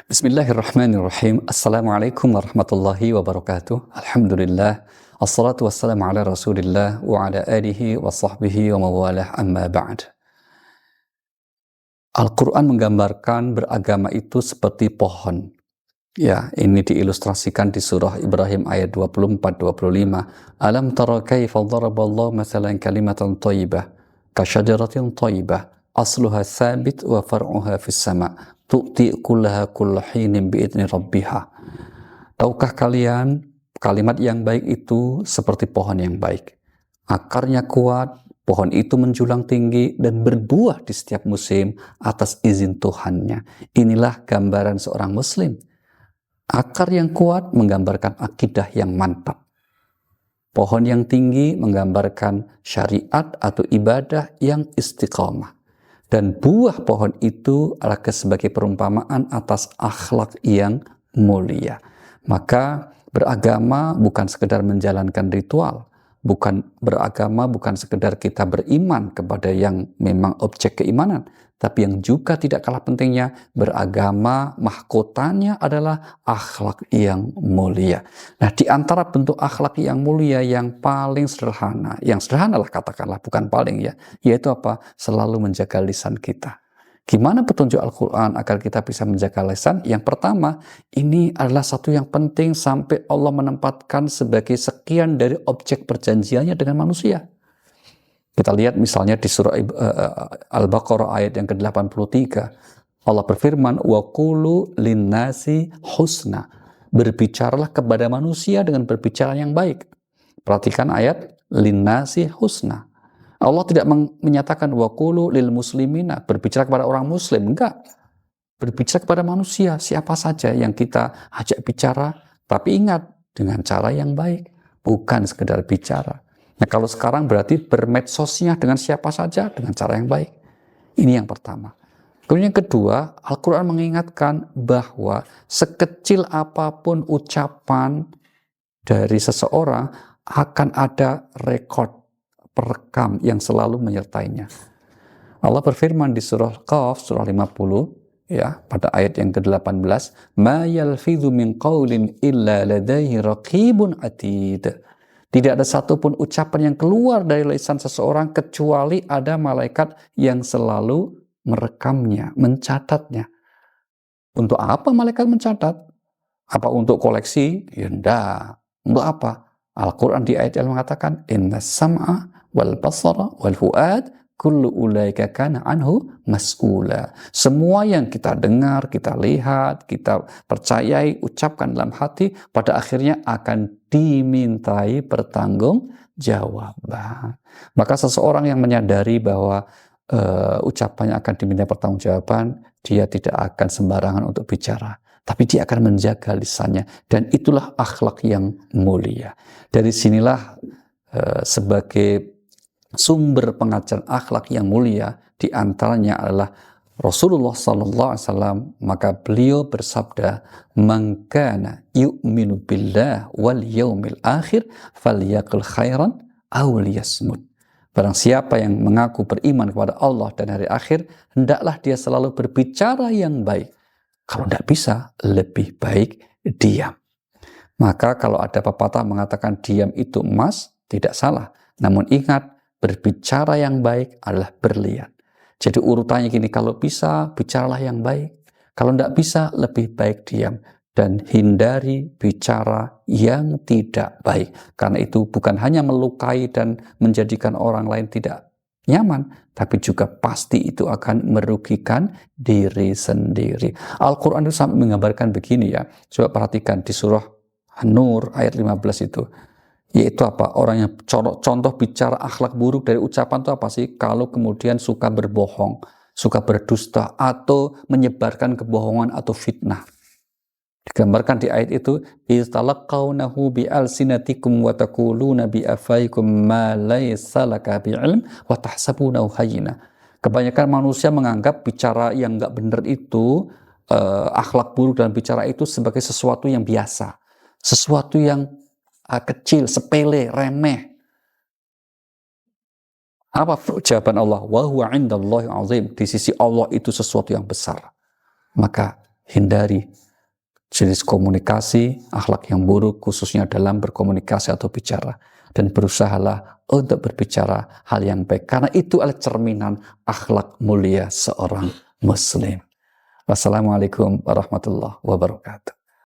Bismillahirrahmanirrahim. Assalamualaikum warahmatullahi wabarakatuh. Alhamdulillah. Assalatu wassalamu ala rasulillah wa ala alihi wa sahbihi wa mawalah amma ba'd. Al-Quran menggambarkan beragama itu seperti pohon. Ya, ini diilustrasikan di surah Ibrahim ayat 24-25. Alam tara kaifa daraballahu mathalan kalimatan thayyibah ka syajaratin thayyibah asluha thabit wa far'uha fis sama' tu'ti kullaha kulla hinin bi'idni rabbiha. Tahukah kalian kalimat yang baik itu seperti pohon yang baik. Akarnya kuat, pohon itu menjulang tinggi dan berbuah di setiap musim atas izin Tuhannya. Inilah gambaran seorang muslim. Akar yang kuat menggambarkan akidah yang mantap. Pohon yang tinggi menggambarkan syariat atau ibadah yang istiqamah. Dan buah pohon itu adalah sebagai perumpamaan atas akhlak yang mulia. Maka beragama bukan sekedar menjalankan ritual. Beragama bukan sekedar kita beriman kepada yang memang objek keimanan. Tapi yang juga tidak kalah pentingnya, beragama mahkotanya adalah akhlak yang mulia. Nah, di antara bentuk akhlak yang mulia yang paling sederhana, yang sederhana lah katakanlah, bukan paling ya, yaitu apa? Selalu menjaga lisan kita. Gimana petunjuk Al-Quran agar kita bisa menjaga lisan? Yang pertama, ini adalah satu yang penting sampai Allah menempatkan sebagai sekian dari objek perjanjiannya dengan manusia. Kita lihat misalnya di surah Al-Baqarah ayat yang ke-83. Allah berfirman, wa qulu linnasi husna. Berbicaralah kepada manusia dengan berbicara yang baik. Perhatikan ayat linnasi husna. Allah tidak menyatakan wa qulu lil muslimina, berbicara kepada orang muslim, enggak. Berbicara kepada manusia, siapa saja yang kita ajak bicara, tapi ingat dengan cara yang baik, bukan sekedar bicara. Nah, kalau sekarang berarti bermedsosnya dengan siapa saja dengan cara yang baik. Ini yang pertama. Kemudian yang kedua, Al-Quran mengingatkan bahwa sekecil apapun ucapan dari seseorang akan ada rekod perekam yang selalu menyertainya. Allah berfirman di surah Qaf, surah 50, ya, pada ayat yang ke-18, "Ma yalfidhu min qawlin illa ladaihi raqibun atid." Tidak ada satupun ucapan yang keluar dari lisan seseorang kecuali ada malaikat yang selalu merekamnya, mencatatnya. Untuk apa malaikat mencatat? Apa untuk koleksi? Ya enggak. Untuk apa? Al-Quran di ayat yang mengatakan, Inna sam'a wal basara wal fu'ad kullu ulaika kana anhu mas'ula. Semua yang kita dengar, kita lihat, kita percayai, ucapkan dalam hati, pada akhirnya akan dimintai pertanggungjawaban. Maka seseorang yang menyadari bahwa ucapannya akan diminta pertanggungjawaban, dia tidak akan sembarangan untuk bicara. Tapi dia akan menjaga lisannya. Dan itulah akhlak yang mulia. Dari sinilah sebagai sumber pengajaran akhlak yang mulia, di antaranya adalah Rasulullah SAW, maka beliau bersabda, "Man kana yu'minu billah wal yaumil akhir falyaqul khairan aw liyasmut." Barang siapa yang mengaku beriman kepada Allah dan hari akhir, hendaklah dia selalu berbicara yang baik. Kalau tidak bisa, lebih baik diam. Maka kalau ada pepatah mengatakan diam itu emas, tidak salah. Namun ingat, berbicara yang baik adalah berlian. Jadi urutannya gini, kalau bisa bicaralah yang baik. Kalau tidak bisa, lebih baik diam. Dan hindari bicara yang tidak baik. Karena itu bukan hanya melukai dan menjadikan orang lain tidak nyaman, tapi juga pasti itu akan merugikan diri sendiri. Al-Quran itu sampai menggambarkan begini ya. Coba perhatikan di surah An-Nur ayat 15 itu. Yaitu apa? Orang yang contoh bicara akhlak buruk dari ucapan itu apa sih? Kalau kemudian suka berbohong, suka berdusta, atau menyebarkan kebohongan atau fitnah. Digambarkan di ayat itu, "Iztalaqawnahu bi'alsinatikum wa taquluna bi'afaikum ma laysa laka bi'ilm wa tahsabunahu hayyina." Kebanyakan manusia menganggap bicara yang enggak benar itu, akhlak buruk dalam bicara itu sebagai sesuatu yang biasa. Sesuatu yang kecil, sepele, remeh. Apa jawaban Allah? Wa huwa 'indallahi 'azim. Di sisi Allah itu sesuatu yang besar. Maka hindari jenis komunikasi, akhlak yang buruk, khususnya dalam berkomunikasi atau bicara. Dan berusahalah untuk berbicara hal yang baik, karena itu adalah cerminan akhlak mulia seorang Muslim. Wassalamualaikum warahmatullahi wabarakatuh.